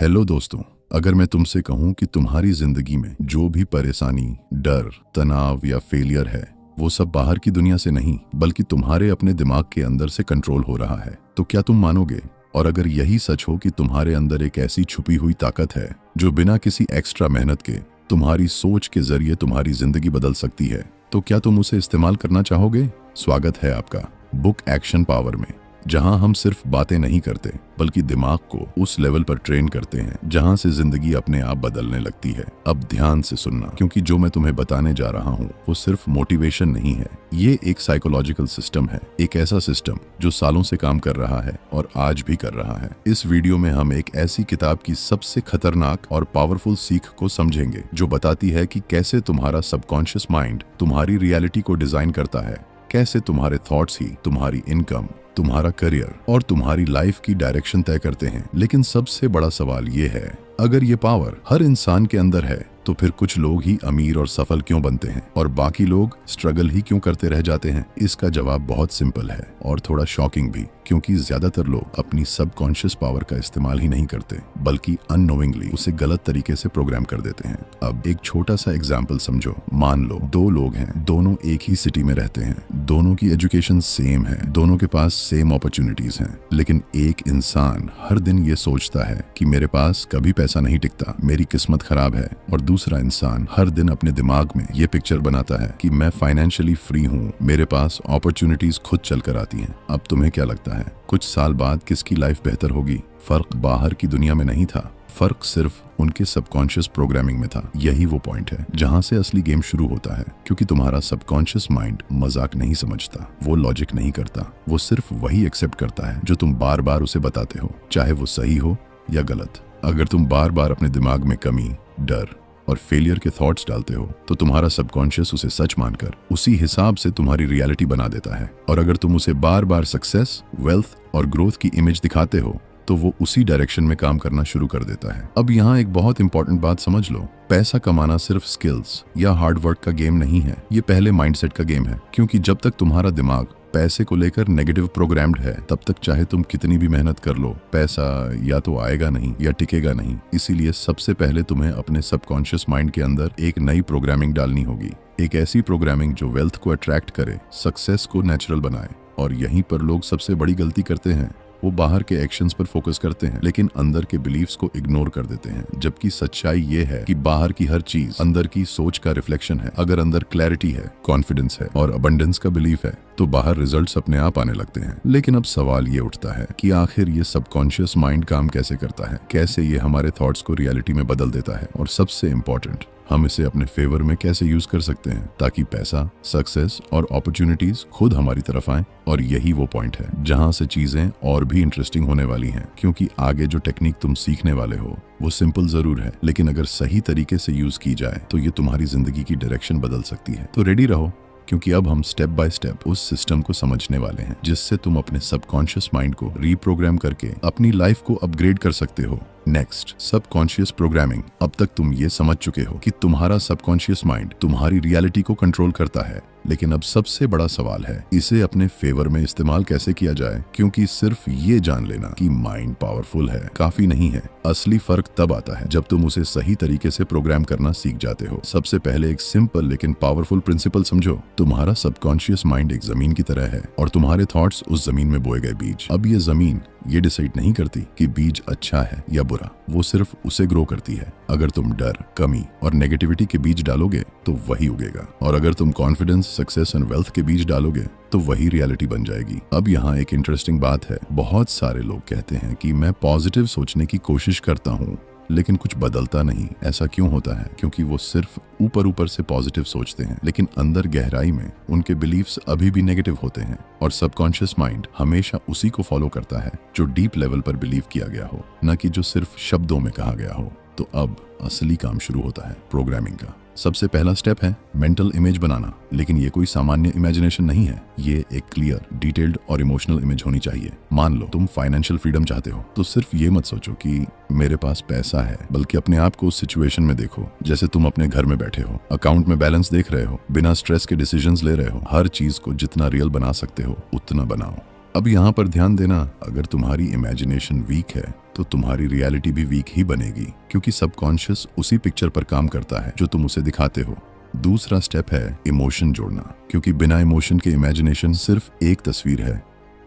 Hello दोस्तों, अगर मैं तुमसे कहूं कि तुम्हारी जिंदगी में जो भी परेशानी, डर, तनाव या फेलियर है, वो सब बाहर की दुनिया से नहीं बल्कि तुम्हारे अपने दिमाग के अंदर से कंट्रोल हो रहा है, तो क्या तुम मानोगे? और अगर यही सच हो कि तुम्हारे अंदर एक ऐसी छुपी हुई ताकत है जो बिना किसी एक्स्ट्रा मेहनत के तुम्हारी सोच के जरिए तुम्हारी जिंदगी बदल सकती है, तो क्या तुम उसे इस्तेमाल करना चाहोगे? स्वागत है आपका बुक एक्शन पावर में, जहां हम सिर्फ बातें नहीं करते बल्कि दिमाग को उस लेवल पर ट्रेन करते हैं जहां से जिंदगी अपने आप बदलने लगती है। अब ध्यान से सुनना, क्योंकि जो मैं तुम्हें बताने जा रहा हूं वो सिर्फ मोटिवेशन नहीं है, ये एक साइकोलॉजिकल सिस्टम है, एक ऐसा सिस्टम जो सालों से काम कर रहा है और आज भी कर रहा है। इस वीडियो में हम एक ऐसी किताब की सबसे खतरनाक और पावरफुल सीख को समझेंगे जो बताती है कि कैसे तुम्हारा सबकॉन्शियस माइंड तुम्हारी रियलिटी को डिजाइन करता है, कैसे तुम्हारे थॉट्स ही तुम्हारी इनकम, तुम्हारा करियर और तुम्हारी लाइफ की डायरेक्शन तय करते हैं। लेकिन सबसे बड़ा सवाल ये है, अगर ये पावर हर इंसान के अंदर है तो फिर कुछ लोग ही अमीर और सफल क्यों बनते हैं और बाकी लोग स्ट्रगल ही क्यों करते रह जाते हैं? इसका जवाब बहुत सिंपल है और थोड़ा शॉकिंग भी, क्योंकि ज्यादातर लोग अपनी सबकॉन्शियस पावर का इस्तेमाल ही नहीं करते बल्कि अननोइंगली उसे गलत तरीके से प्रोग्राम कर देते हैं। अब एक छोटा सा एग्जाम्पल समझो। मान लो दो लोग हैं, दोनों एक ही सिटी में रहते हैं, दोनों की एजुकेशन सेम है, दोनों के पास सेम अपॉर्चुनिटीज हैं, लेकिन एक इंसान हर दिन ये सोचता है कि मेरे पास कभी पैसा नहीं टिकता, मेरी किस्मत खराब है, और दूसरा इंसान हर दिन अपने दिमाग में ये पिक्चर बनाता है कि मैं फाइनेंशियली फ्री हूँ, मेरे पास अपॉर्चुनिटीज खुद चल कर आती हैं। अब तुम्हें क्या लगता है, कुछ साल बाद किसकी लाइफ बेहतर होगी? फर्क बाहर की दुनिया में नहीं था, फर्क सिर्फ उनके सबकॉन्शियस प्रोग्रामिंग में था। यही वो पॉइंट है जहां से असली गेम शुरू होता है, क्योंकि तुम्हारा सबकॉन्शियस माइंड मजाक नहीं समझता, वो लॉजिक नहीं करता, वो सिर्फ वही एक्सेप्ट करता है जो तुम बार बार उसे बताते हो, चाहे वो सही हो या गलत। अगर तुम बार बार अपने दिमाग में कमी, डर और फेलियर के थॉट्स डालते हो तो तुम्हारा सबकॉन्शियस उसे सच मानकर उसी हिसाब से तुम्हारी रियलिटी बना देता है। और अगर तुम उसे बार बार सक्सेस, वेल्थ और ग्रोथ की इमेज दिखाते हो तो वो उसी डायरेक्शन में काम करना शुरू कर देता है। अब यहाँ एक बहुत इंपॉर्टेंट बात समझ लो, पैसा कमाना सिर्फ स्किल्स या हार्ड वर्क का गेम नहीं है, ये पहले माइंडसेट का गेम है। क्योंकि जब तक तुम्हारा दिमाग पैसे को लेकर नेगेटिव प्रोग्राम्ड है, तब तक चाहे तुम कितनी भी मेहनत कर लो, पैसा या तो आएगा नहीं या टिकेगा नहीं। इसीलिए सबसे पहले तुम्हें अपने सबकॉन्शियस माइंड के अंदर एक नई प्रोग्रामिंग डालनी होगी, एक ऐसी प्रोग्रामिंग जो वेल्थ को अट्रैक्ट करे, सक्सेस को नेचुरल बनाए। और यहीं पर लोग सबसे बड़ी गलती करते हैं, वो बाहर के एक्शंस पर फोकस करते हैं लेकिन अंदर के बिलीफ्स को इग्नोर कर देते हैं। जबकि सच्चाई ये है कि बाहर की हर चीज अंदर की सोच का रिफ्लेक्शन है। अगर अंदर क्लैरिटी है, कॉन्फिडेंस है और अबंडेंस का बिलीफ है तो बाहर रिजल्ट्स अपने आप आने लगते हैं। लेकिन अब सवाल ये उठता है कि आखिर ये सबकॉन्शियस माइंड काम कैसे करता है, कैसे ये हमारे थॉट्स को रियलिटी में बदल देता है, और सबसे इम्पोर्टेंट, हम इसे अपने फेवर में कैसे यूज कर सकते हैं ताकि पैसा, सक्सेस और अपॉर्चुनिटीज खुद हमारी तरफ आए। और यही वो पॉइंट है जहां से चीजें और भी इंटरेस्टिंग होने वाली हैं, क्योंकि आगे जो टेक्निक तुम सीखने वाले हो वो सिंपल जरूर है, लेकिन अगर सही तरीके से यूज की जाए तो ये तुम्हारी जिंदगी की डायरेक्शन बदल सकती है। तो रेडी रहो, क्योंकि अब हम स्टेप बाय स्टेप उस सिस्टम को समझने वाले हैं जिससे तुम अपने सबकॉन्शियस माइंड को रीप्रोग्राम करके अपनी लाइफ को अपग्रेड कर सकते हो। Next, subconscious programming. अब तक तुम ये समझ चुके हो कि तुम्हारा सबकॉन्शियस माइंड तुम्हारी रियलिटी को कंट्रोल करता है, लेकिन अब सबसे बड़ा सवाल है इसे अपने फेवर में इस्तेमाल कैसे किया जाए। क्योंकि सिर्फ ये जान लेना कि माइंड पावरफुल है काफी नहीं है, असली फर्क तब आता है जब तुम उसे सही तरीके से प्रोग्राम करना सीख जाते हो। सबसे पहले एक सिंपल लेकिन पावरफुल प्रिंसिपल समझो, तुम्हारा सबकॉन्शियस माइंड एक जमीन की तरह है और तुम्हारे थॉट्स उस जमीन में बोए गए बीज। अब ये जमीन ये डिसाइड नहीं करती कि बीज अच्छा है या बुरा, वो सिर्फ उसे ग्रो करती है। अगर तुम डर, कमी और नेगेटिविटी के बीज डालोगे तो वही उगेगा, और अगर तुम कॉन्फिडेंस, सक्सेस एंड वेल्थ के बीज डालोगे तो वही रियलिटी बन जाएगी। अब यहाँ एक इंटरेस्टिंग बात है, बहुत सारे लोग कहते हैं कि मैं पॉजिटिव सोचने की कोशिश करता हूँ लेकिन कुछ बदलता नहीं। ऐसा क्यों होता है? क्योंकि वो सिर्फ ऊपर ऊपर से पॉजिटिव सोचते हैं, लेकिन अंदर गहराई में उनके बिलीफ्स अभी भी नेगेटिव होते हैं। और सबकॉन्शियस माइंड हमेशा उसी को फॉलो करता है जो डीप लेवल पर बिलीव किया गया हो, न कि जो सिर्फ शब्दों में कहा गया हो। तो अब असली काम शुरू होता है प्रोग्रामिंग का। सबसे पहला स्टेप है मेंटल इमेज बनाना, लेकिन ये कोई सामान्य इमेजिनेशन नहीं है, ये एक क्लियर, डिटेल्ड और इमोशनल इमेज होनी चाहिए। मान लो तुम फाइनेंशियल फ्रीडम चाहते हो, तो सिर्फ ये मत सोचो कि मेरे पास पैसा है, बल्कि अपने आप को उस सिचुएशन में देखो जैसे तुम अपने घर में बैठे हो, अकाउंट में बैलेंस देख रहे हो, बिना स्ट्रेस के डिसीजंस ले रहे हो। हर चीज को जितना रियल बना सकते हो उतना बनाओ। अब यहाँ पर ध्यान देना, अगर तुम्हारी इमेजिनेशन वीक है तो तुम्हारी रियलिटी भी वीक ही बनेगी, क्योंकि सबकॉन्शियस उसी पिक्चर पर काम करता है जो तुम उसे दिखाते हो। दूसरा स्टेप है इमोशन जोड़ना, क्योंकि बिना इमोशन के इमेजिनेशन सिर्फ एक तस्वीर है,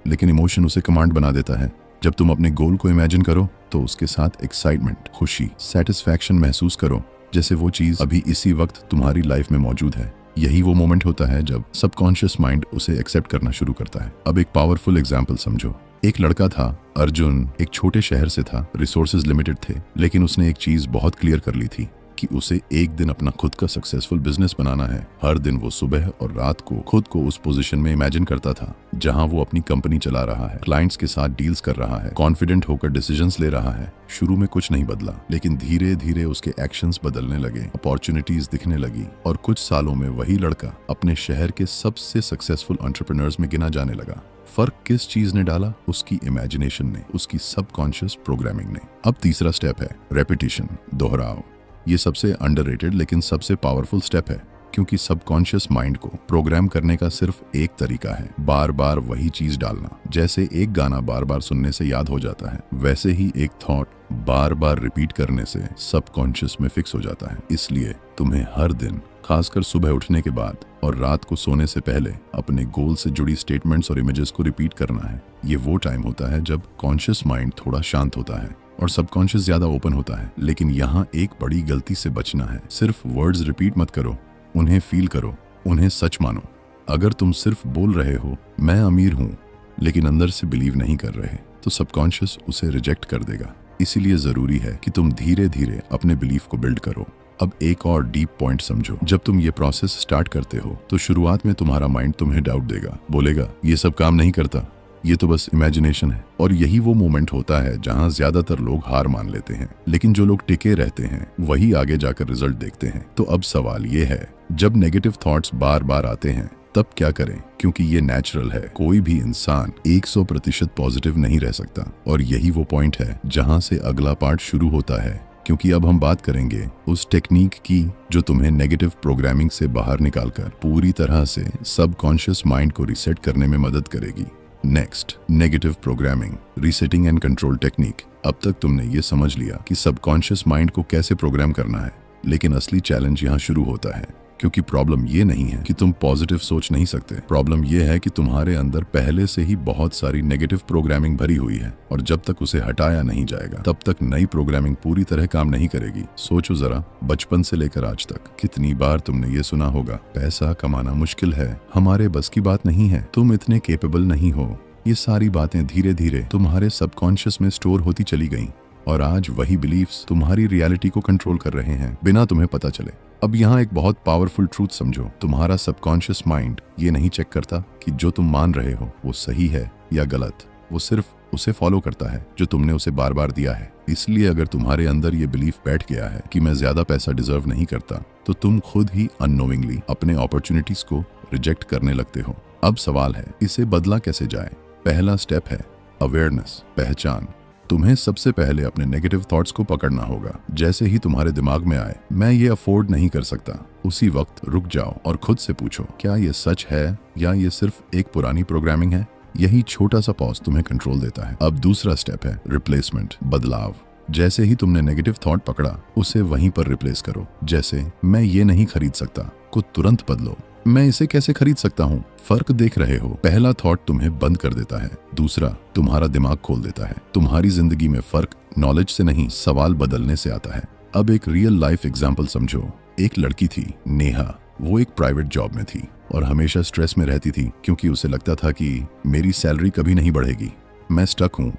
लेकिन इमोशन उसे कमांड बना देता है। जब तुम अपने गोल को इमेजिन करो तो उसके साथ एक्साइटमेंट, खुशी, सेटिस्फैक्शन महसूस करो, जैसे वो चीज अभी इसी वक्त तुम्हारी लाइफ में मौजूद है। यही वो मोमेंट होता है जब सबकॉन्शियस माइंड उसे एक्सेप्ट करना शुरू करता है। अब एक पावरफुल एग्जाम्पल समझो। एक लड़का था अर्जुन, एक छोटे शहर से था, रिसोर्सेज लिमिटेड थे, लेकिन उसने एक चीज बहुत क्लियर कर ली थी कि उसे एक दिन अपना खुद का सक्सेसफुल बिजनेस बनाना है। हर दिन वो सुबह और रात को खुद को उस पोजीशन में इमेजिन करता था जहां वो अपनी कंपनी चला रहा है, क्लाइंट्स के साथ डील्स कर रहा है, कॉन्फिडेंट होकर डिसीजंस ले रहा है। शुरू में कुछ नहीं बदला, लेकिन धीरे धीरे उसके एक्शंस बदलने लगे, अपॉर्चुनिटीज दिखने लगी और कुछ सालों में वही लड़का अपने शहर के सबसे सक्सेसफुल एंटरप्रेन्योर्स में गिना जाने लगा। फर्क किस चीज ने डाला? उसकी इमेजिनेशन ने, उसकी सबकॉन्शियस प्रोग्रामिंग ने। अब तीसरा स्टेप है रेपिटेशन, दोहराव। ये सबसे अंडररेटेड लेकिन सबसे पावरफुल स्टेप है, क्योंकि सबकॉन्शियस माइंड को प्रोग्राम करने का सिर्फ एक तरीका है, बार बार वही चीज डालना। जैसे एक गाना बार बार सुनने से याद हो जाता है, वैसे ही एक थॉट बार बार रिपीट करने से सबकॉन्शियस में फिक्स हो जाता है। इसलिए तुम्हें हर दिन, खासकर सुबह उठने के बाद और रात को सोने से पहले, अपने गोल से जुड़ी स्टेटमेंट्स और इमेजेस को रिपीट करना है। ये वो टाइम होता है जब कॉन्शियस माइंड थोड़ा शांत होता है और सबकॉन्शियस ज्यादा ओपन होता है। लेकिन यहाँ एक बड़ी गलती से बचना है। सिर्फ वर्ड्स रिपीट मत करो, उन्हें फील करो, उन्हें सच मानो। अगर तुम सिर्फ बोल रहे हो मैं अमीर हूँ, लेकिन अंदर से बिलीव नहीं कर रहे, तो सबकॉन्शियस उसे रिजेक्ट कर देगा। इसीलिए जरूरी है कि तुम धीरे धीरे अपने बिलीफ को बिल्ड करो। अब एक और डीप पॉइंट समझो। जब तुम ये प्रोसेस स्टार्ट करते हो तो शुरुआत में तुम्हारा माइंड तुम्हें डाउट देगा, बोलेगा ये सब काम नहीं करता, ये तो बस इमेजिनेशन है। और यही वो मोमेंट होता है जहां ज्यादातर लोग हार मान लेते हैं। लेकिन जो लोग टिके रहते हैं वही आगे जाकर रिजल्ट देखते हैं। तो अब सवाल ये है, जब नेगेटिव थॉट्स बार बार आते हैं तब क्या करें? क्योंकि ये नेचुरल है, कोई भी इंसान 100% पॉजिटिव नहीं रह सकता। और यही वो पॉइंट है जहां से अगला पार्ट शुरू होता है, क्योंकि अब हम बात करेंगे उस टेक्निक की जो तुम्हें नेगेटिव प्रोग्रामिंग से बाहर निकालकर पूरी तरह से सबकॉन्शियस माइंड को रिसेट करने में मदद करेगी। Next, negative programming, resetting and control technique. अब तक तुमने ये समझ लिया कि सबकॉन्शियस माइंड को कैसे प्रोग्राम करना है, लेकिन असली चैलेंज यहाँ शुरू होता है। क्योंकि प्रॉब्लम ये नहीं है कि तुम पॉजिटिव सोच नहीं सकते, प्रॉब्लम ये है कि तुम्हारे अंदर पहले से ही बहुत सारी नेगेटिव प्रोग्रामिंग भरी हुई है और जब तक उसे हटाया नहीं जाएगा तब तक नई प्रोग्रामिंग पूरी तरह काम नहीं करेगी। सोचो जरा, बचपन से लेकर आज तक कितनी बार तुमने ये सुना होगा, पैसा कमाना मुश्किल है, हमारे बस की बात नहीं है, तुम इतने केपेबल नहीं हो। ये सारी बातें धीरे धीरे तुम्हारे सबकॉन्शियस में स्टोर होती चली गईं और आज वही बिलीफ्स तुम्हारी रियलिटी को कंट्रोल कर रहे हैं बिना तुम्हें पता चले। अब यहाँ एक बहुत पावरफुल ट्रूथ समझो, तुम्हारा सबकॉन्शियस माइंड ये नहीं चेक करता कि जो तुम मान रहे हो वो सही है या गलत, वो सिर्फ उसे फॉलो करता है जो तुमने उसे बार बार दिया है। इसलिए अगर तुम्हारे अंदर ये बिलीफ बैठ गया है कि मैं ज्यादा पैसा डिजर्व नहीं करता, तो तुम खुद ही अननोइंगली अपने अपॉर्चुनिटीज को रिजेक्ट करने लगते हो। अब सवाल है, इसे बदला कैसे जाए? पहला स्टेप है अवेयरनेस, पहचान। तुम्हें सबसे पहले अपने नेगेटिव थॉट्स को पकड़ना होगा। जैसे ही तुम्हारे दिमाग में आए मैं ये अफोर्ड नहीं कर सकता, उसी वक्त रुक जाओ और खुद से पूछो, क्या ये सच है या ये सिर्फ एक पुरानी प्रोग्रामिंग है? यही छोटा सा पॉज तुम्हें कंट्रोल देता है। अब दूसरा स्टेप है रिप्लेसमेंट, बदलाव। जैसे ही तुमने नेगेटिव थॉट पकड़ा, उसे वहीं पर रिप्लेस करो। जैसे मैं ये नहीं खरीद सकता को तुरंत बदलो, मैं इसे कैसे खरीद सकता हूँ। फर्क देख रहे हो? पहला थॉट तुम्हें बंद कर देता है, दूसरा तुम्हारा दिमाग खोल देता है। तुम्हारी जिंदगी में फर्क नॉलेज से नहीं, सवाल बदलने से आता है। अब एक रियल लाइफ एग्जाम्पल समझो। एक लड़की थी नेहा, वो एक प्राइवेट जॉब में थी और हमेशा स्ट्रेस में रहती थी क्योंकि उसे लगता था कि मेरी सैलरी कभी नहीं बढ़ेगी, मैं स्टक हूँ।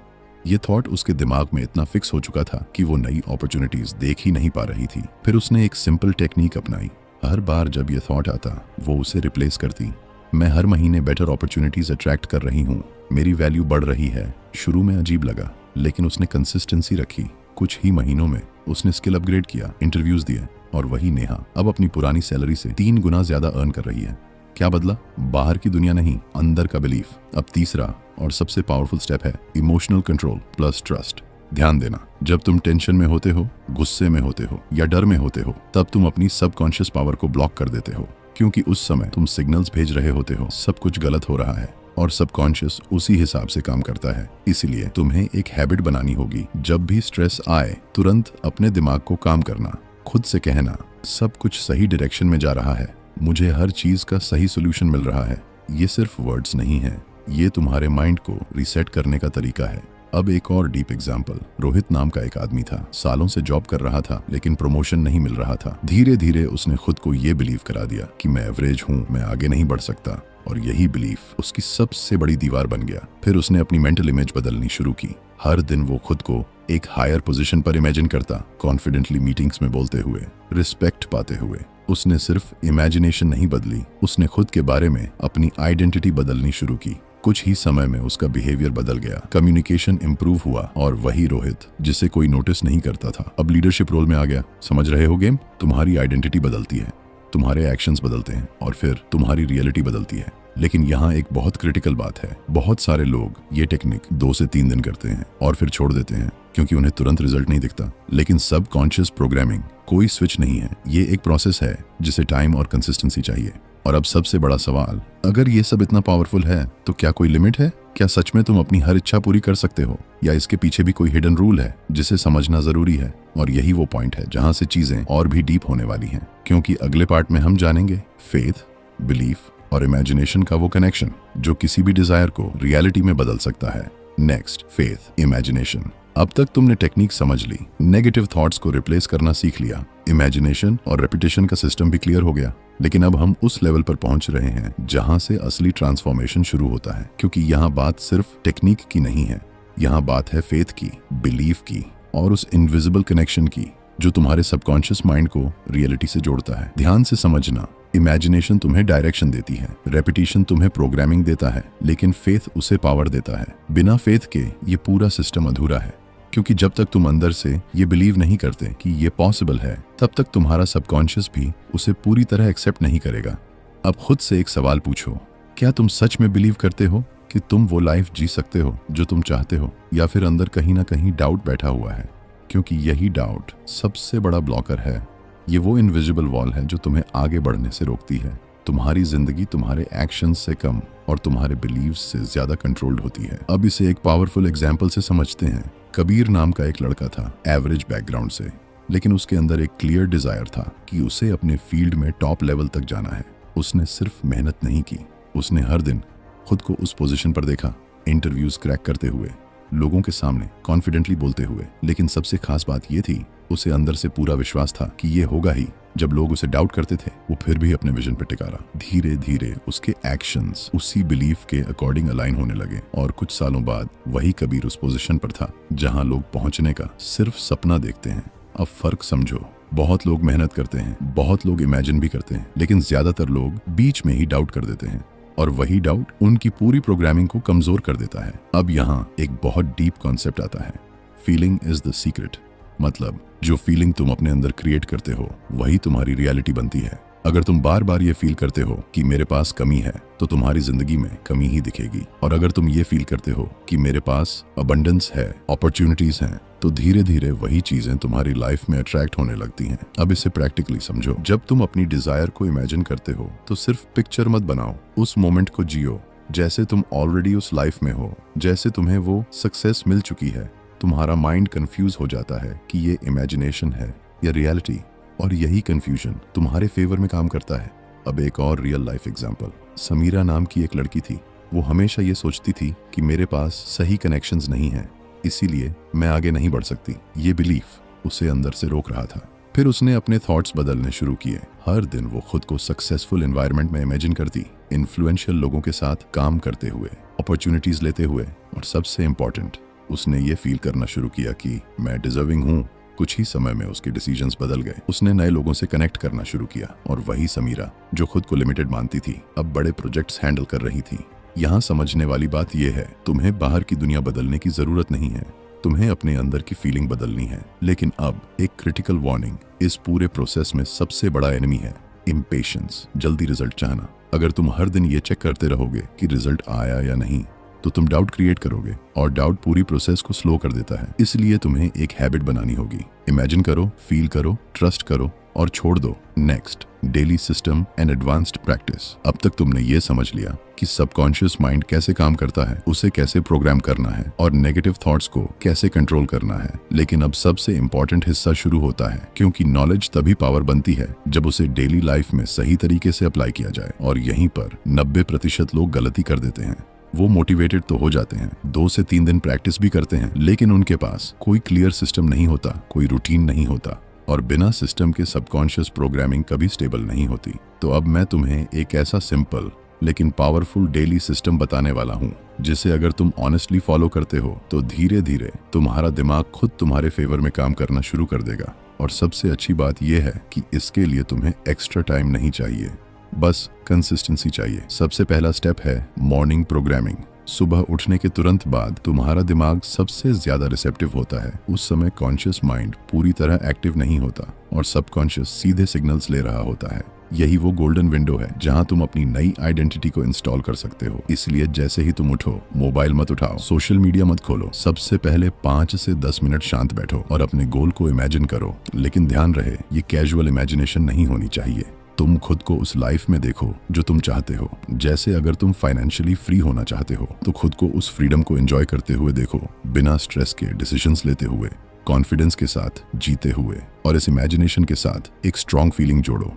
ये थॉट उसके दिमाग में इतना फिक्स हो चुका था कि वो नई अपॉर्चुनिटीज देख ही नहीं पा रही थी। फिर उसने एक सिंपल टेक्निक अपनाई। हर बार जब ये थॉट आता वो उसे रिप्लेस करती। मैं हर महीने बेटर अपॉर्चुनिटीज अट्रैक्ट कर रही हूँ, मेरी वैल्यू बढ़ रही है। शुरू में अजीब लगा, लेकिन उसने कंसिस्टेंसी रखी। कुछ ही महीनों में उसने स्किल अपग्रेड किया, इंटरव्यूज दिए और वही नेहा अब अपनी पुरानी सैलरी से 3 गुना ज्यादा अर्न कर रही है। क्या बदला? बाहर की दुनिया नहीं, अंदर का बिलीफ। अब तीसरा और सबसे पावरफुल स्टेप है इमोशनल कंट्रोल प्लस ट्रस्ट। ध्यान देना, जब तुम टेंशन में होते हो, गुस्से में होते हो या डर में होते हो, तब तुम अपनी सबकॉन्शियस पावर को ब्लॉक कर देते हो, क्योंकि उस समय तुम सिग्नल्स भेज रहे होते हो सब कुछ गलत हो रहा है। और सबकॉन्शियस उसी हिसाब से काम करता है। इसीलिए तुम्हें एक हैबिट बनानी होगी, जब भी स्ट्रेस आए तुरंत अपने दिमाग को काम करना, खुद से कहना सब कुछ सही डायरेक्शन में जा रहा है, मुझे हर चीज का सही सोल्यूशन मिल रहा है। ये सिर्फ वर्ड्स नहीं है, ये तुम्हारे माइंड को रीसेट करने का तरीका है। अब एक और डीप एग्जाम्पल। रोहित नाम का एक आदमी था, सालों से जॉब कर रहा था लेकिन प्रमोशन नहीं मिल रहा था। धीरे धीरे उसने खुद को ये बिलीव करा दिया कि मैं एवरेज हूँ, मैं आगे नहीं बढ़ सकता, और यही बिलीफ उसकी सबसे बड़ी दीवार बन गया। फिर उसने अपनी मेंटल इमेज बदलनी शुरू की। हर दिन वो खुद को एक हायर पोजीशन पर इमेजिन करता, कॉन्फिडेंटली मीटिंग्स में बोलते हुए, रिस्पेक्ट पाते हुए। उसने सिर्फ इमेजिनेशन नहीं बदली, उसने खुद के बारे में अपनी आइडेंटिटी बदलनी शुरू की। कुछ ही समय में उसका बिहेवियर बदल गया, कम्युनिकेशन इंप्रूव हुआ, और वही रोहित जिसे कोई नोटिस नहीं करता था अब लीडरशिप रोल में आ गया। समझ रहे हो गेम? तुम्हारी आइडेंटिटी बदलती है, तुम्हारे एक्शंस बदलते हैं, और फिर तुम्हारी रियलिटी बदलती है। लेकिन यहाँ एक बहुत क्रिटिकल बात है। बहुत सारे लोग ये टेक्निक 2 से 3 दिन करते हैं और फिर छोड़ देते हैं क्योंकि उन्हें तुरंत रिजल्ट नहीं दिखता। लेकिन सब कॉन्शियस प्रोग्रामिंग कोई स्विच नहीं है, ये एक प्रोसेस है जिसे टाइम और कंसिस्टेंसी चाहिए। और अब सबसे बड़ा सवाल, अगर ये सब इतना पावरफुल है तो क्या कोई लिमिट है? क्या सच में तुम अपनी हर इच्छा पूरी कर सकते हो, या इसके पीछे भी कोई हिडन रूल है जिसे समझना जरूरी है? और यही वो पॉइंट है जहां से चीजें और भी डीप होने वाली हैं, क्योंकि अगले पार्ट में हम जानेंगे फेथ, बिलीफ और इमेजिनेशन का वो कनेक्शन जो किसी भी डिजायर को रियलिटी में बदल सकता है। Next, faith, imagination. अब तक तुमने टेक्निक समझ ली, नेगेटिव थॉट्स को रिप्लेस करना सीख लिया, इमेजिनेशन और रेपिटेशन का सिस्टम भी क्लियर हो गया। लेकिन अब हम उस लेवल पर पहुंच रहे हैं जहां से असली ट्रांसफॉर्मेशन शुरू होता है, क्योंकि यहाँ बात सिर्फ टेक्निक की नहीं है, यहाँ बात है फेथ की, बिलीफ की, और उस इनविजिबल कनेक्शन की जो तुम्हारे सबकॉन्शियस माइंड को रियलिटी से जोड़ता है। ध्यान से समझना, इमेजिनेशन तुम्हें डायरेक्शन देती है, रेपिटेशन तुम्हें प्रोग्रामिंग देता है, लेकिन फेथ उसे पावर देता है। बिना फेथ के ये पूरा सिस्टम अधूरा है, क्योंकि जब तक तुम अंदर से ये बिलीव नहीं करते कि ये पॉसिबल है, तब तक तुम्हारा सबकॉन्शियस भी उसे पूरी तरह एक्सेप्ट नहीं करेगा। अब खुद से एक सवाल पूछो, क्या तुम सच में बिलीव करते हो कि तुम वो लाइफ जी सकते हो जो तुम चाहते हो, या फिर अंदर कहीं ना कहीं डाउट बैठा हुआ है? क्योंकि यही डाउट सबसे बड़ा ब्लॉकर है। ये वो इनविजिबल वॉल है जो तुम्हें आगे बढ़ने से रोकती है। तुम्हारी जिंदगी तुम्हारे एक्शंस से कम और तुम्हारे बिलीव्स से ज्यादा कंट्रोल्ड होती है। अब इसे एक पावरफुल एग्जाम्पल से समझते हैं। कबीर नाम का एक लड़का था, एवरेज बैकग्राउंड से, लेकिन उसके अंदर एक क्लियर डिजायर था कि उसे अपने फील्ड में टॉप लेवल तक जाना है। उसने सिर्फ मेहनत नहीं की, उसने हर दिन खुद को उस पोजीशन पर देखा, इंटरव्यूज क्रैक करते हुए, लोगों के सामने कॉन्फिडेंटली बोलते हुए। लेकिन सबसे खास बात यह थी, उसे अंदर से पूरा विश्वास था कि ये होगा ही। जब लोग उसे डाउट करते थे, वो फिर भी अपने विजन पर टिका रहा। धीरे धीरे उसके एक्शंस उसी बिलीफ के अकॉर्डिंग अलाइन होने लगे, और कुछ सालों बाद वही कबीर उस पोजीशन पर था जहां लोग पहुंचने का सिर्फ सपना देखते हैं। अब फर्क समझो, बहुत लोग मेहनत करते हैं, बहुत लोग इमेजिन भी करते हैं, लेकिन ज्यादातर लोग बीच में ही डाउट कर देते हैं, और वही डाउट उनकी पूरी प्रोग्रामिंग को कमजोर कर देता है। अब यहाँ एक बहुत डीप कॉन्सेप्ट आता है, फीलिंग इज द सीक्रेट। मतलब जो फीलिंग तुम अपने अंदर क्रिएट करते हो वही तुम्हारी रियलिटी बनती है। अगर तुम बार बार ये फील करते हो कि मेरे पास कमी है, तो तुम्हारी जिंदगी में कमी ही दिखेगी। और अगर तुम ये फील करते हो कि मेरे पास अबंडेंस है, अपॉर्चुनिटीज हैं, तो धीरे धीरे वही चीजें तुम्हारी लाइफ में अट्रैक्ट होने लगती हैं। अब इसे प्रैक्टिकली समझो। जब तुम अपनी डिजायर को इमेजिन करते हो तो सिर्फ पिक्चर मत बनाओ, उस मोमेंट को जियो जैसे तुम ऑलरेडी उस लाइफ में हो, जैसे तुम्हें वो सक्सेस मिल चुकी है। तुम्हारा माइंड कंफ्यूज हो जाता है कि ये इमेजिनेशन है या रियलिटी, और यही कंफ्यूजन तुम्हारे फेवर में काम करता है। अब एक और रियल लाइफ एग्जांपल। समीरा नाम की एक लड़की थी। वो हमेशा ये सोचती थी कि मेरे पास सही कनेक्शंस नहीं है, इसीलिए मैं आगे नहीं बढ़ सकती। ये बिलीफ उसे अंदर से रोक रहा था। फिर उसने अपने थॉट्स बदलने शुरू किए। हर दिन वो खुद को सक्सेसफुल एनवायरनमेंट में इमेजिन करती, इन्फ्लुएंशियल लोगों के साथ काम करते हुए, अपॉर्चुनिटीज लेते हुए, और सबसे इम्पोर्टेंट, उसने ये फील करना शुरू किया कि मैं डिजर्विंग हूँ। कुछ ही समय में उसके डिसीजंस बदल गए। उसने नए लोगों से कनेक्ट करना शुरू किया, और वही समीरा जो खुद को लिमिटेड मानती थी, अब बड़े प्रोजेक्ट्स हैंडल कर रही थी। यहाँ समझने वाली बात यह है, तुम्हें बाहर की दुनिया बदलने की जरूरत नहीं है, तुम्हें अपने अंदर की फीलिंग बदलनी है। लेकिन अब एक क्रिटिकल वार्निंग, इस पूरे प्रोसेस में सबसे बड़ा एनिमी है इम्पेशंस, जल्दी रिजल्ट चाहना। अगर तुम हर दिन ये चेक करते रहोगे कि रिजल्ट आया या नहीं, तो तुम डाउट क्रिएट करोगे, और डाउट पूरी प्रोसेस को स्लो कर देता है। इसलिए तुम्हें एक हैबिट बनानी होगी। इमेजिन करो, फील करो, ट्रस्ट करो, और छोड़ दो next daily system and advanced practice. अब तक तुमने ये समझ लिया कि सबकॉन्शियस माइंड कैसे काम करता है, उसे कैसे प्रोग्राम करना है और नेगेटिव थॉट्स को कैसे कंट्रोल करना है। लेकिन अब सबसे इम्पोर्टेंट हिस्सा शुरू होता है, क्योंकि नॉलेज तभी पावर बनती है जब उसे डेली लाइफ में सही तरीके से अप्लाई किया जाए। और यहीं पर 90% लोग गलती कर देते हैं। वो मोटिवेटेड तो हो जाते हैं, 2 से 3 दिन प्रैक्टिस भी करते हैं, लेकिन उनके पास कोई क्लियर सिस्टम नहीं होता, कोई रूटीन नहीं होता, और बिना सिस्टम के सबकॉन्शियस प्रोग्रामिंग कभी स्टेबल नहीं होती। तो अब मैं तुम्हें एक ऐसा सिंपल लेकिन पावरफुल डेली सिस्टम बताने वाला हूँ, जिसे अगर तुम ऑनेस्टली फॉलो करते हो तो धीरे धीरे तुम्हारा दिमाग खुद तुम्हारे फेवर में काम करना शुरू कर देगा। और सबसे अच्छी बात यह है कि इसके लिए तुम्हें एक्स्ट्रा टाइम नहीं चाहिए, बस कंसिस्टेंसी चाहिए। सबसे पहला स्टेप है मॉर्निंग प्रोग्रामिंग। सुबह उठने के तुरंत बाद तुम्हारा दिमाग सबसे ज्यादा रिसेप्टिव होता है। उस समय कॉन्शियस माइंड पूरी तरह एक्टिव नहीं होता और सबकॉन्शियस सीधे सिग्नल्स ले रहा होता है। यही वो गोल्डन विंडो है जहां तुम अपनी नई आइडेंटिटी को इंस्टॉल कर सकते हो। इसलिए जैसे ही तुम उठो, मोबाइल मत उठाओ, सोशल मीडिया मत खोलो। सबसे पहले 5 से 10 मिनट शांत बैठो और अपने गोल को इमेजिन करो। लेकिन ध्यान रहे, ये कैजुअल इमेजिनेशन नहीं होनी चाहिए। तुम खुद को उस लाइफ में देखो जो तुम चाहते हो। जैसे अगर तुम फाइनेंशियली फ्री होना चाहते हो तो खुद को उस फ्रीडम को एंजॉय करते हुए देखो, बिना स्ट्रेस के डिसीजंस लेते हुए, कॉन्फिडेंस के साथ जीते हुए। और इस इमेजिनेशन के साथ एक स्ट्रॉन्ग फीलिंग जोड़ो,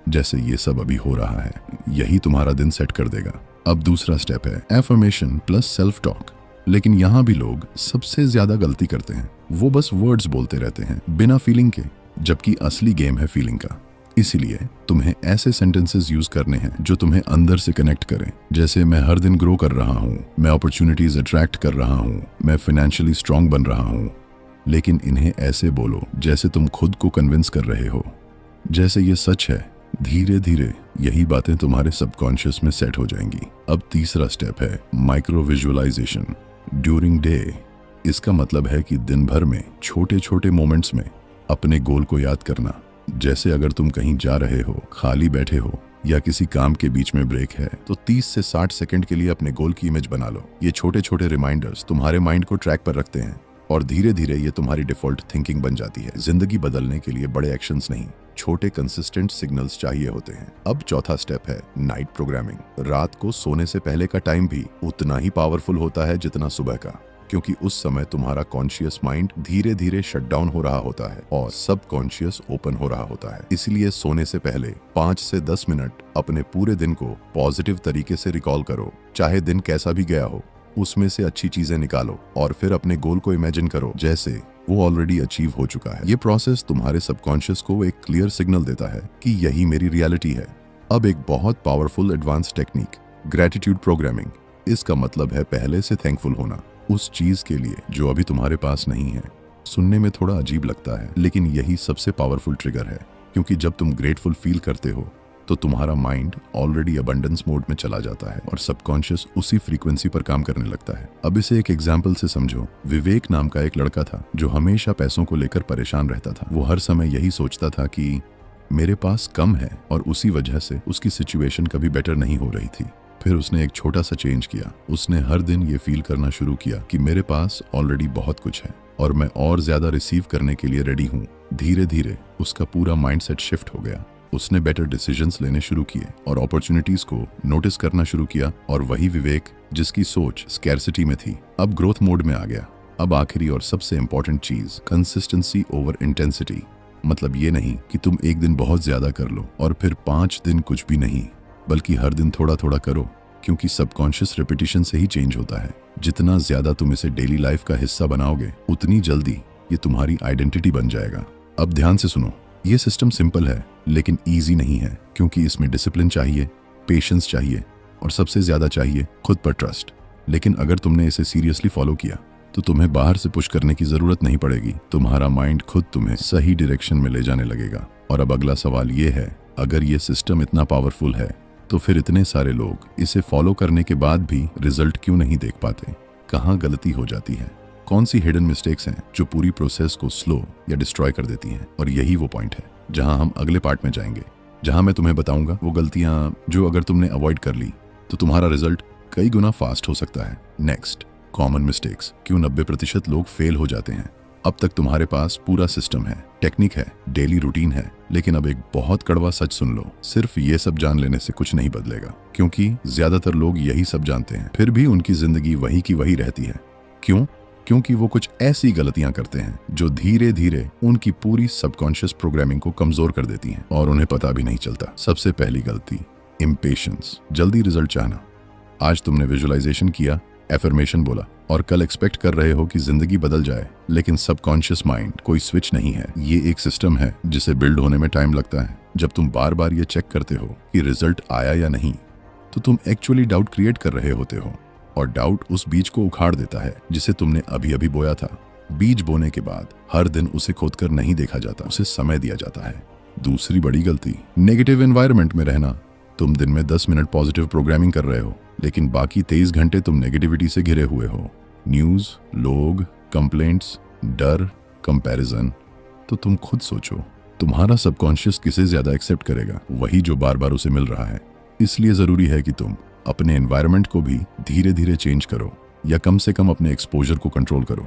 जैसे ये सब अभी हो रहा है। यही तुम्हारा दिन सेट कर देगा। अब दूसरा स्टेप है एफर्मेशन प्लस सेल्फ टॉक। लेकिन यहाँ भी लोग सबसे ज्यादा गलती करते हैं। वो बस वर्ड्स बोलते रहते हैं बिना फीलिंग के, जबकि असली गेम है फीलिंग का। इसीलिए तुम्हें ऐसे सेंटेंसेस यूज करने हैं जो तुम्हें अंदर से कनेक्ट करें। जैसे मैं हर दिन ग्रो कर रहा हूँ, मैं अपॉर्चुनिटीज अट्रैक्ट कर रहा हूँ, मैं फाइनेंशियली स्ट्रांग बन रहा हूँ। लेकिन इन्हें ऐसे बोलो जैसे तुम खुद को कन्विंस कर रहे हो, जैसे ये सच है। धीरे धीरे यही बातें तुम्हारे सबकॉन्शियस में सेट हो जाएंगी। अब तीसरा स्टेप है माइक्रो विजुअलाइजेशन ड्यूरिंग डे। इसका मतलब है कि दिन भर में छोटे छोटे मोमेंट्स में अपने गोल को याद करना। जैसे अगर तुम कहीं जा रहे हो, खाली बैठे हो या किसी काम के बीच में ब्रेक है, तो 30 से 60 सेकंड के लिए अपने गोल की इमेज बना लो। ये छोटे छोटे रिमाइंडर्स तुम्हारे माइंड को ट्रैक पर रखते हैं और धीरे धीरे ये तुम्हारी डिफॉल्ट थिंकिंग बन जाती है। जिंदगी बदलने के लिए बड़े एक्शंस नहीं, छोटे कंसिस्टेंट सिग्नल्स चाहिए होते हैं। अब चौथा स्टेप है नाइट प्रोग्रामिंग। रात को सोने से पहले का टाइम भी उतना ही पावरफुल होता है जितना सुबह का, क्योंकि उस समय तुम्हारा कॉन्शियस माइंड धीरे धीरे शट डाउन हो रहा होता है और सब कॉन्शियस ओपन हो रहा होता है। इसलिए सोने से पहले 5 से 10 मिनट अपने पूरे दिन को पॉजिटिव तरीके से रिकॉल करो। चाहे दिन कैसा भी गया हो, उसमें से अच्छी चीजें निकालो और फिर अपने गोल को इमेजिन करो जैसे वो ऑलरेडी अचीव हो चुका है। ये प्रोसेस तुम्हारे सबकॉन्शियस को एक क्लियर सिग्नल देता है कि यही मेरी रियलिटी है। अब एक बहुत powerful advance technique, gratitude programming. इसका मतलब है पहले से थैंकफुल होना उस चीज के लिए जो अभी तुम्हारे पास नहीं है। सुनने में थोड़ा अजीब लगता है, लेकिन यही सबसे पावरफुल ट्रिगर है, क्योंकि जब तुम ग्रेटफुल फील करते हो तो तुम्हारा माइंड ऑलरेडी अबंडेंस मोड में चला जाता है और सबकॉन्शियस उसी फ्रीक्वेंसी पर काम करने लगता है। अब इसे एक एग्जाम्पल से समझो। विवेक नाम का एक लड़का था जो हमेशा पैसों को लेकर परेशान रहता था। वो हर समय यही सोचता था कि मेरे पास कम है और उसी वजह से उसकी सिचुएशन कभी बेटर नहीं हो रही थी। फिर उसने एक छोटा सा चेंज किया। उसने हर दिन ये फील करना शुरू किया कि मेरे पास ऑलरेडी बहुत कुछ है और मैं और ज्यादा रिसीव करने के लिए रेडी हूँ। धीरे धीरे उसका पूरा माइंडसेट शिफ्ट हो गया। उसने बेटर डिसीजंस लेने शुरू किए और अपॉर्चुनिटीज को नोटिस करना शुरू किया। और वही विवेक जिसकी सोच स्कैर्सिटी में थी, अब ग्रोथ मोड में आ गया। अब आखिरी और सबसे इंपॉर्टेंट चीज, कंसिस्टेंसी ओवर इंटेंसिटी। मतलब ये नहीं कि तुम एक दिन बहुत ज्यादा कर लो और फिर 5 दिन कुछ भी नहीं, बल्कि हर दिन थोड़ा थोड़ा करो, क्योंकि सबकॉन्शियस रिपीटिशन से ही चेंज होता है। जितना ज्यादा तुम इसे डेली लाइफ का हिस्सा बनाओगे, उतनी जल्दी ये तुम्हारी आइडेंटिटी बन जाएगा। अब ध्यान से सुनो, ये सिस्टम सिंपल है लेकिन इजी नहीं है, क्योंकि इसमें डिसिप्लिन चाहिए, पेशेंस चाहिए और सबसे ज्यादा चाहिए खुद पर ट्रस्ट। लेकिन अगर तुमने इसे सीरियसली फॉलो किया तो तुम्हें बाहर से पुश करने की जरूरत नहीं पड़ेगी। तुम्हारा माइंड खुद तुम्हें सही डायरेक्शन में ले जाने लगेगा। और अब अगला सवाल ये है, अगर ये सिस्टम इतना पावरफुल है तो फिर इतने सारे लोग इसे फॉलो करने के बाद भी रिजल्ट क्यों नहीं देख पाते? कहाँ गलती हो जाती है? कौन सी हिडन मिस्टेक्स हैं जो पूरी प्रोसेस को स्लो या डिस्ट्रॉय कर देती हैं? और यही वो पॉइंट है जहां हम अगले पार्ट में जाएंगे, जहां मैं तुम्हें बताऊंगा वो गलतियां जो अगर तुमने अवॉइड कर ली तो तुम्हारा रिजल्ट कई गुना फास्ट हो सकता है। Next, common mistakes. क्यों 90% लोग फेल हो जाते हैं? अब तक तुम्हारे पास पूरा सिस्टम है, टेक्निक है, डेली रूटीन है, लेकिन अब एक बहुत कड़वा सच सुन लो, सिर्फ ये सब जान लेने से कुछ नहीं बदलेगा। क्योंकि ज्यादातर लोग यही सब जानते हैं, फिर भी उनकी जिंदगी वही की वही रहती है। क्यों? क्योंकि वो कुछ ऐसी गलतियां करते हैं जो धीरे धीरे उनकी पूरी सबकॉन्शियस प्रोग्रामिंग को कमजोर कर देती हैं और उन्हें पता भी नहीं चलता। सबसे पहली गलती, इम्पेशंस, जल्दी रिजल्ट चाहना। आज तुमने विजुअलाइजेशन किया, एफर्मेशन बोला और कल एक्सपेक्ट कर रहे हो कि जिंदगी बदल जाए, लेकिन सबकॉन्शियस माइंड कोई स्विच नहीं है। ये एक सिस्टम है जिसे बिल्ड होने में टाइम लगता है। जब तुम बार बार ये चेक करते हो कि रिजल्ट आया या नहीं, तो तुम एक्चुअली डाउट क्रिएट कर रहे होते हो, और डाउट उस बीज को उखाड़ देता है जिसे तुमने अभी अभी बोया था। बीज बोने के बाद हर दिन उसे खोदकर नहीं देखा जाता, उसे समय दिया जाता है। दूसरी बड़ी गलती, नेगेटिव एनवायरनमेंट में रहना। तुम दिन में 10 मिनट पॉजिटिव प्रोग्रामिंग कर रहे हो, लेकिन बाकी 23 घंटे तुम नेगेटिविटी से घिरे हुए हो। न्यूज, लोग, कंप्लेंट्स, डर, कंपैरिजन। तो तुम खुद सोचो, तुम्हारा सबकॉन्शियस किसे ज्यादा एक्सेप्ट करेगा? वही जो बार बार उसे मिल रहा है। इसलिए जरूरी है कि तुम अपने एनवायरनमेंट को भी धीरे धीरे चेंज करो, या कम से कम अपने एक्सपोजर को कंट्रोल करो।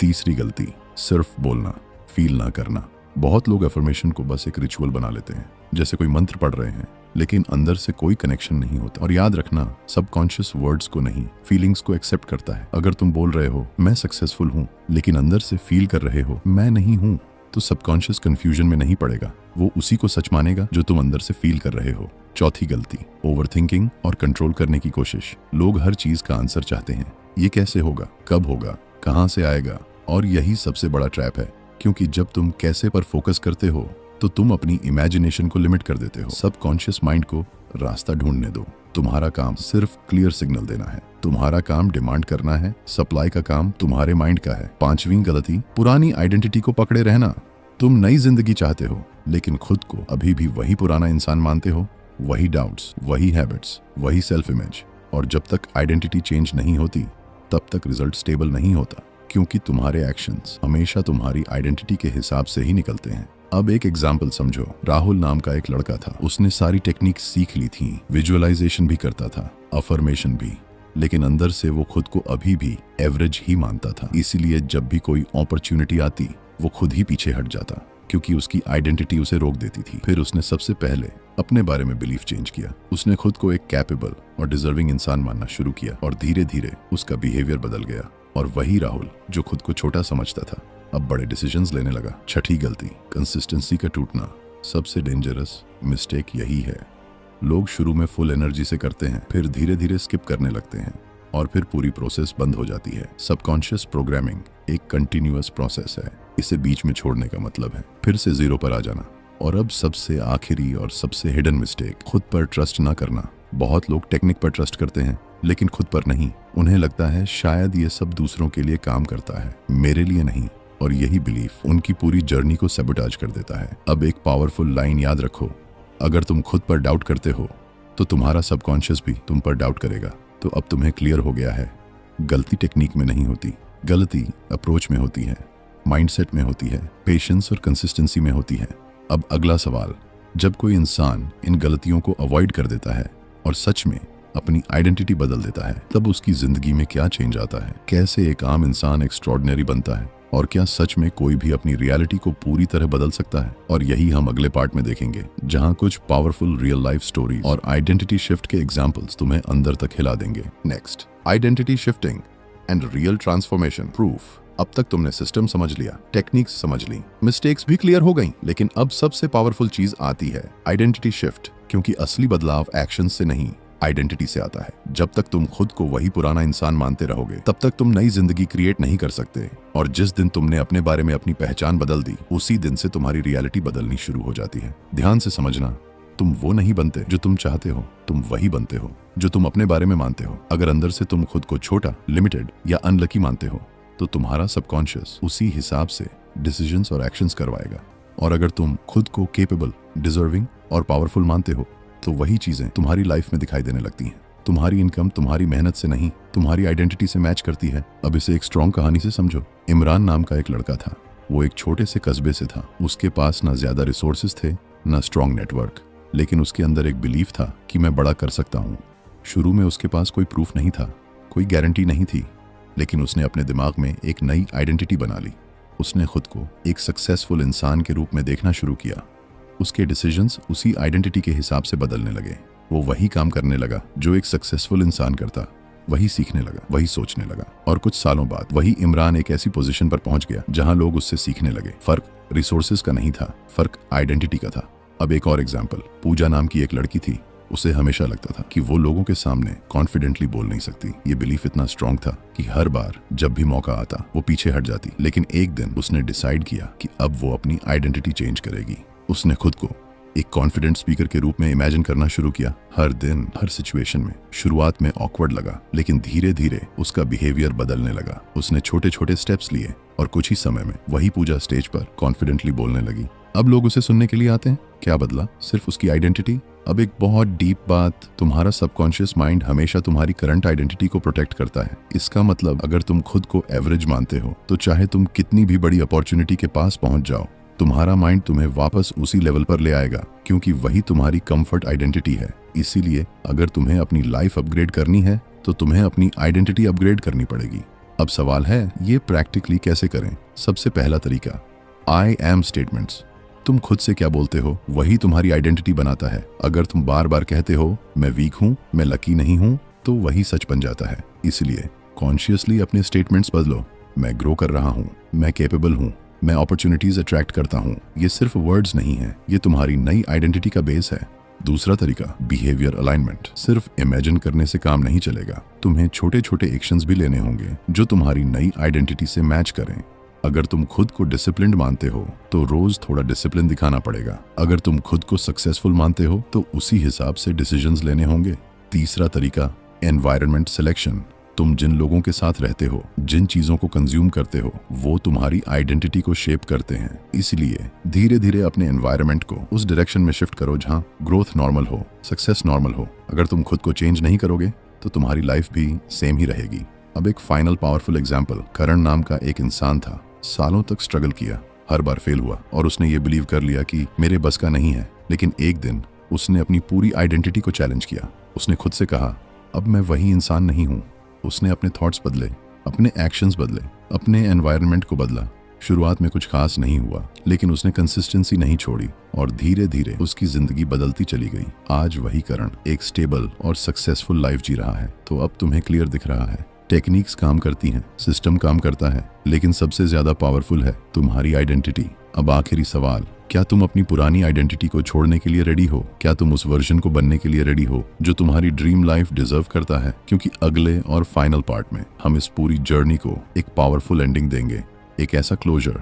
तीसरी गलती, सिर्फ बोलना, फील ना करना। बहुत लोग अफर्मेशन को बस एक रिचुअल बना लेते हैं, जैसे कोई मंत्र पढ़ रहे हैं, लेकिन अंदर से कोई कनेक्शन नहीं होता। और याद रखना, सबकॉन्शियस वर्ड्स को नहीं, फीलिंग्स को एक्सेप्ट करता है। अगर तुम बोल रहे हो मैं सक्सेसफुल हूँ, लेकिन अंदर से फील कर रहे हो मैं नहीं हूँ, तो सबकॉन्शियस कंफ्यूजन में नहीं पड़ेगा। वो उसी को सच मानेगा जो तुम अंदर से फील कर रहे हो। चौथी गलती, ओवरथिंकिंग और कंट्रोल करने की कोशिश। लोग हर चीज का आंसर चाहते हैं। ये कैसे होगा, कब होगा, कहां से आएगा? और यही सबसे बड़ा ट्रैप है, क्योंकि जब तुम कैसे पर फोकस करते हो तो तुम अपनी इमेजिनेशन को लिमिट कर देते हो। सबकॉन्शियस माइंड को रास्ता ढूंढने दो। तुम्हारा काम सिर्फ क्लियर सिग्नल देना है। तुम्हारा काम डिमांड करना है, सप्लाई का काम तुम्हारे माइंड का है। पांचवी गलती, पुरानी आइडेंटिटी को पकड़े रहना। तुम नई जिंदगी चाहते हो, लेकिन खुद को अभी भी वही पुराना इंसान मानते हो। वही डाउट्स, वही हैबिट्स, वही सेल्फ इमेज। और जब तक आइडेंटिटी चेंज नहीं होती, तब तक रिजल्ट स्टेबल नहीं होता, क्योंकि तुम्हारे एक्शंस हमेशा तुम्हारी आइडेंटिटी के हिसाब से ही निकलते हैं। अब एक एग्जाम्पल समझो। राहुल नाम का एक लड़का था। उसने सारी टेक्निक सीख ली थी, विजुअलाइजेशन भी करता था, अफर्मेशन भी, लेकिन अंदर से वो खुद को अभी भी एवरेज ही मानता था। इसीलिए जब भी कोई अपॉर्चुनिटी आती, वो खुद ही पीछे हट जाता, क्योंकि उसकी आइडेंटिटी उसे रोक देती थी। फिर उसने सबसे पहले अपने बारे में बिलीफ चेंज किया। उसने खुद को एक कैपेबल और डिजर्विंग इंसान मानना शुरू किया, और धीरे धीरे उसका बिहेवियर बदल गया। और वही राहुल जो खुद को छोटा समझता था, अब बड़े डिसीजंस लेने लगा। छठी गलती, कंसिस्टेंसी का टूटना। सबसे डेंजरस मिस्टेक यही है। लोग शुरू में फुल एनर्जी से करते हैं, फिर धीरे धीरे स्किप करने लगते हैं, और फिर पूरी प्रोसेस बंद हो जाती है। सबकॉन्शियस प्रोग्रामिंग एक कंटिन्यूअस प्रोसेस है। इसे बीच में छोड़ने का मतलब है फिर से जीरो पर आ जाना। और अब सबसे आखिरी और सबसे हिडन मिस्टेक, खुद पर ट्रस्ट ना करना। बहुत लोग टेक्निक पर ट्रस्ट करते हैं, लेकिन खुद पर नहीं। उन्हें लगता है शायद ये सब दूसरों के लिए काम करता है, मेरे लिए नहीं। और यही बिलीफ उनकी पूरी जर्नी को सैबोटेज कर देता है। अब एक पावरफुल लाइन याद रखो, अगर तुम खुद पर डाउट करते हो, तो तुम्हारा सबकॉन्शियस भी तुम पर डाउट करेगा। तो अब तुम्हें क्लियर हो गया है, गलती टेक्निक में नहीं होती, गलती अप्रोच में होती है, माइंडसेट में होती है, पेशेंस और कंसिस्टेंसी में होती है। अब अगला सवाल, जब कोई इंसान इन गलतियों को अवॉइड कर देता है और सच में अपनी आइडेंटिटी बदल देता है, तब उसकी जिंदगी में क्या चेंज आता है? कैसे एक आम इंसान एक्स्ट्रॉर्डिनरी बनता है? और क्या सच में कोई भी अपनी रियलिटी को पूरी तरह बदल सकता है? और यही हम अगले पार्ट में देखेंगे, जहां कुछ पावरफुल रियल लाइफ स्टोरी और आइडेंटिटी शिफ्ट के एग्जांपल्स तुम्हें अंदर तक हिला देंगे। Next, identity shifting and real transformation proof. अब तक तुमने सिस्टम समझ लिया, टेक्निक्स समझ ली, मिस्टेक्स भी क्लियर हो गई, लेकिन अब सबसे पावरफुल चीज आती है, आइडेंटिटी शिफ्ट। क्योंकि असली बदलाव एक्शन से नहीं, आइडेंटिटी से आता है। जब तक तुम खुद को वही पुराना इंसान मानते रहोगे, तब तक तुम नई जिंदगी क्रिएट नहीं कर सकते। और जिस दिन तुमने अपने बारे में अपनी पहचान बदल दी, उसी दिन से तुम्हारी रियलिटी बदलनी शुरू हो जाती है। ध्यान से समझना, तुम वो नहीं बनते जो तुम चाहते हो, तुम वही बनते हो जो तुम अपने बारे में मानते हो। अगर अंदर से तुम खुद को छोटा, लिमिटेड या अनलकी मानते हो, तो तुम्हारा सबकॉन्शियस उसी हिसाब से डिसीजंस और एक्शंस करवाएगा। और अगर तुम खुद को केपेबल, डिजर्विंग और पावरफुल मानते हो, तो वही चीजें तुम्हारी लाइफ में दिखाई देने लगती हैं। तुम्हारी इनकम तुम्हारी मेहनत से नहीं, तुम्हारी आइडेंटिटी से मैच करती है। अब इसे एक स्ट्रॉन्ग कहानी से समझो। इमरान नाम का एक लड़का था। वो एक छोटे से कस्बे से था। उसके पास ना ज्यादा रिसोर्सेज थे, ना स्ट्रॉन्ग नेटवर्क, लेकिन उसके अंदर एक बिलीफ था कि मैं बड़ा कर सकता हूँ। शुरू में उसके पास कोई प्रूफ नहीं था, कोई गारंटी नहीं थी, लेकिन उसने अपने दिमाग में एक नई आइडेंटिटी बना ली। उसने खुद को एक सक्सेसफुल इंसान के रूप में देखना शुरू किया। उसके डिसीजंस उसी आइडेंटिटी के हिसाब से बदलने लगे। वो वही काम करने लगा जो एक सक्सेसफुल इंसान करता, वही सीखने लगा, वही सोचने लगा, और कुछ सालों बाद वही इमरान एक ऐसी पोजीशन पर पहुंच गया जहां लोग उससे सीखने लगे। फर्क रिसोर्सेज का नहीं था, फर्क आइडेंटिटी का था। अब एक और एग्जाम्पल, पूजा नाम की एक लड़की थी। उसे हमेशा लगता था कि वो लोगों के सामने कॉन्फिडेंटली बोल नहीं सकती। ये बिलीफ इतना स्ट्रांग था कि हर बार जब भी मौका आता वो पीछे हट जाती। लेकिन एक दिन उसने डिसाइड किया कि अब वो अपनी आइडेंटिटी चेंज करेगी। उसने खुद को एक कॉन्फिडेंट स्पीकर के रूप में इमेजिन करना शुरू किया। हर दिन, हर सिचुएशन में। शुरुआत में ऑकवर्ड लगा, लेकिन धीरे धीरे उसका बिहेवियर बदलने लगा। उसने छोटे छोटे स्टेप्स लिए और कुछ ही समय में वही पूजा स्टेज पर कॉन्फिडेंटली बोलने लगी। अब लोग उसे सुनने के लिए आते हैं। क्या बदला? सिर्फ उसकी आइडेंटिटी। अब एक बहुत डीप बात, तुम्हारा सबकॉन्शियस माइंड हमेशा तुम्हारी करंट आइडेंटिटी को प्रोटेक्ट करता है। इसका मतलब अगर तुम खुद को एवरेज मानते हो तो चाहे तुम कितनी भी बड़ी अपॉर्चुनिटी के पास पहुंच जाओ, तुम्हारा माइंड तुम्हें वापस उसी लेवल पर ले आएगा, क्योंकि वही तुम्हारी कंफर्ट आइडेंटिटी है। इसीलिए अगर तुम्हें अपनी लाइफ अपग्रेड करनी है तो तुम्हें अपनी आइडेंटिटी अपग्रेड करनी पड़ेगी। अब सवाल है, ये प्रैक्टिकली कैसे करें? सबसे पहला तरीका, आई एम स्टेटमेंट्स। तुम खुद से क्या बोलते हो वही तुम्हारी आइडेंटिटी बनाता है। अगर तुम बार बार कहते हो मैं वीक हूँ, मैं लकी नहीं हूँ, तो वही सच बन जाता है। इसलिए कॉन्शियसली अपने स्टेटमेंट्स बदलो। मैं ग्रो कर रहा हूँ, मैं कैपेबल हूँ, मैं अपॉर्चुनिटीज अट्रैक्ट करता हूँ। ये सिर्फ वर्ड्स नहीं है, ये तुम्हारी नई आइडेंटिटी का बेस है। दूसरा तरीका, बिहेवियर अलाइनमेंट। सिर्फ इमेजिन करने से काम नहीं चलेगा, तुम्हें छोटे छोटे एक्शंस भी लेने होंगे जो तुम्हारी नई आइडेंटिटी से मैच करें। अगर तुम खुद को डिसिप्लिन्ड मानते हो तो रोज थोड़ा डिसिप्लिन दिखाना पड़ेगा। अगर तुम खुद को सक्सेसफुल मानते हो तो उसी हिसाब से डिसीजंस लेने होंगे। तीसरा तरीका, एनवायरनमेंट सिलेक्शन। तुम जिन लोगों के साथ रहते हो, जिन चीजों को कंज्यूम करते हो, वो तुम्हारी आइडेंटिटी को शेप करते हैं। इसलिए धीरे धीरे अपने एनवायरनमेंट को उस डायरेक्शन में शिफ्ट करो जहां ग्रोथ नॉर्मल हो, सक्सेस नॉर्मल हो। अगर तुम खुद को चेंज नहीं करोगे तो तुम्हारी लाइफ भी सेम ही रहेगी। अब एक फाइनल पावरफुल एग्जाम्पल, करण नाम का एक इंसान था। सालों तक स्ट्रगल किया, हर बार फेल हुआ और उसने ये बिलीव कर लिया कि मेरे बस का नहीं है। लेकिन एक दिन उसने अपनी पूरी आइडेंटिटी को चैलेंज किया। उसने खुद से कहा, अब मैं वही इंसान नहीं हूँ। उसने अपने थॉट्स बदले, अपने एक्शंस बदले, अपने एनवायरनमेंट को बदला। शुरुआत में कुछ खास नहीं हुआ, लेकिन उसने कंसिस्टेंसी नहीं छोड़ी और धीरे धीरे उसकी जिंदगी बदलती चली गई। आज वही करण एक स्टेबल और सक्सेसफुल लाइफ जी रहा है। तो अब तुम्हें क्लियर दिख रहा है, टेक्निक्स काम करती हैं, सिस्टम काम करता है, लेकिन सबसे ज्यादा पावरफुल है तुम्हारी आइडेंटिटी। अब आखिरी सवाल, क्या तुम अपनी पुरानी आइडेंटिटी को छोड़ने के लिए रेडी हो? क्या तुम उस वर्जन को बनने के लिए रेडी हो जो तुम्हारी ड्रीम लाइफ डिजर्व करता है? क्योंकि अगले और फाइनल पार्ट में हम इस पूरी जर्नी को एक पावरफुल एंडिंग देंगे, एक ऐसा क्लोजर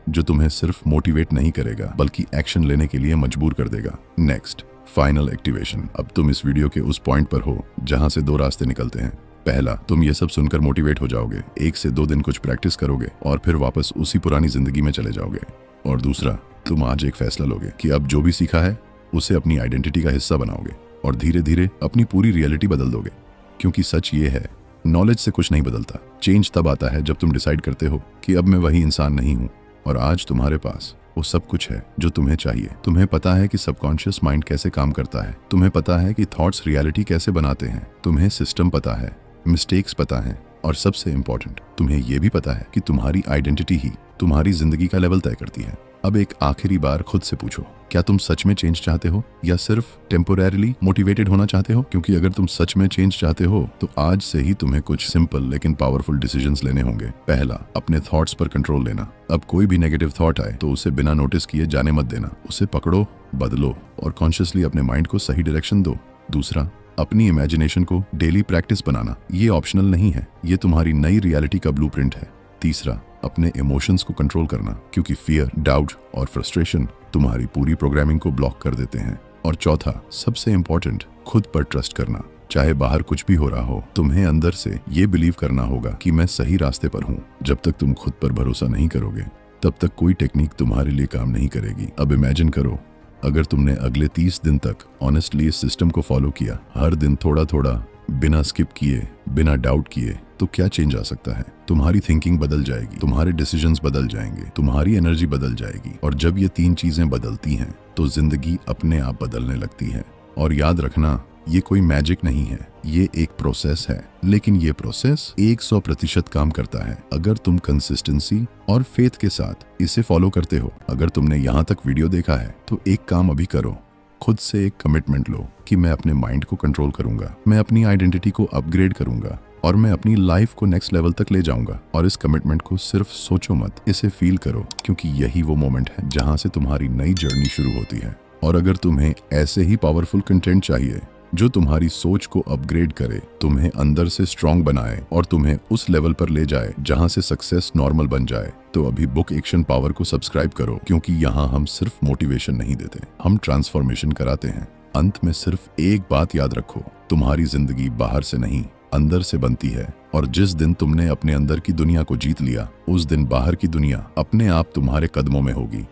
जो तुम्हें सिर्फ मोटिवेट नहीं करेगा बल्कि एक्शन लेने के लिए मजबूर कर देगा। Next, final activation. अब तुम इस वीडियो के उस पॉइंट पर हो जहां से दो रास्ते निकलते हैं। पहला, तुम ये सब सुनकर मोटिवेट हो जाओगे, 1 से 2 दिन कुछ प्रैक्टिस करोगे और फिर वापस उसी पुरानी जिंदगी में चले जाओगे। और दूसरा, तुम आज एक फैसला लोगे कि अब जो भी सीखा है उसे अपनी आइडेंटिटी का हिस्सा बनाओगे और धीरे धीरे अपनी पूरी रियलिटी बदल दोगे। क्योंकि सच ये है, नॉलेज से कुछ नहीं बदलता, चेंज तब आता है जब तुम डिसाइड करते हो कि अब मैं वही इंसान नहीं हूँ। और आज तुम्हारे पास वो सब कुछ है जो तुम्हें चाहिए। तुम्हें पता है कि सबकॉन्शियस माइंड कैसे काम करता है, तुम्हें पता है कि थॉट्स रियलिटी कैसे बनाते हैं, तुम्हें सिस्टम पता है, मिस्टेक्स पता है, और सबसे इंपॉर्टेंट, तुम्हें यह भी पता है कि तुम्हारी आइडेंटिटी ही तुम्हारी जिंदगी का लेवल तय करती है। अब एक आखिरी बार खुद से पूछो, क्या तुम सच में चेंज चाहते हो या सिर्फ टेम्पोरेरीली मोटिवेटेड होना चाहते हो? क्योंकि अगर तुम सच में चेंज चाहते हो तो आज से ही तुम्हें कुछ सिंपल लेकिन पावरफुल डिसीजंस लेने होंगे। पहला, अपने थॉट्स पर कंट्रोल लेना। अब कोई भी नेगेटिव थॉट आए तो उसे बिना नोटिस किए जाने मत देना, उसे पकड़ो, बदलो और कॉन्शियसली अपने माइंड को सही डायरेक्शन दो। दूसरा, अपनी इमेजिनेशन को डेली प्रैक्टिस बनाना। ये ऑप्शनल नहीं है, ये तुम्हारी नई रियलिटी का ब्लूप्रिंट है। तीसरा, अपने इमोशंस को कंट्रोल करना, क्योंकि फियर, डाउट और फ्रस्ट्रेशन तुम्हारी पूरी प्रोग्रामिंग को ब्लॉक कर देते हैं। और चौथा, सबसे इंपॉर्टेंट, खुद पर ट्रस्ट करना। चाहे बाहर कुछ भी हो रहा हो, तुम्हें अंदर से ये बिलीव करना होगा कि मैं सही रास्ते पर हूँ। जब तक तुम खुद पर भरोसा नहीं करोगे तब तक कोई टेक्निक तुम्हारे लिए काम नहीं करेगी। अब इमेजिन करो, अगर तुमने अगले 30 दिन तक ऑनेस्टली इस सिस्टम को फॉलो किया, हर दिन थोड़ा थोड़ा, बिना स्किप किए, बिना डाउट किए, तो क्या चेंज आ सकता है? तुम्हारी थिंकिंग बदल जाएगी, तुम्हारे डिसीजंस बदल जाएंगे, तुम्हारी एनर्जी बदल जाएगी। और जब ये 3 चीजें बदलती हैं तो जिंदगी अपने आप बदलने लगती है। और याद रखना, ये कोई मैजिक नहीं है, ये एक प्रोसेस है, लेकिन ये प्रोसेस 100% काम करता है अगर तुम कंसिस्टेंसी और फेथ के साथ इसे फॉलो करते हो। अगर तुमने यहाँ तक वीडियो देखा है तो एक काम अभी करो, खुद से एक कमिटमेंट लो कि मैं अपने माइंड को कंट्रोल करूंगा, मैं अपनी आइडेंटिटी को अपग्रेड करूंगा और मैं अपनी लाइफ को नेक्स्ट लेवल तक ले जाऊंगा। और इस कमिटमेंट को सिर्फ सोचो मत, इसे फील करो, क्योंकि यही वो मोमेंट है जहां से तुम्हारी नई जर्नी शुरू होती है। और अगर तुम्हें ऐसे ही पावरफुल कंटेंट चाहिए जो तुम्हारी सोच को अपग्रेड करे, तुम्हें अंदर से स्ट्रांग बनाए और तुम्हें उस लेवल पर ले जाए जहां से सक्सेस नॉर्मल बन जाए, तो अभी बुक एक्शन पावर को सब्सक्राइब करो, क्योंकि यहाँ हम सिर्फ मोटिवेशन नहीं देते, हम ट्रांसफॉर्मेशन कराते हैं। अंत में सिर्फ एक बात याद रखो, तुम्हारी जिंदगी बाहर से नहीं अंदर से बनती है। और जिस दिन तुमने अपने अंदर की दुनिया को जीत लिया, उस दिन बाहर की दुनिया अपने आप तुम्हारे कदमों में होगी।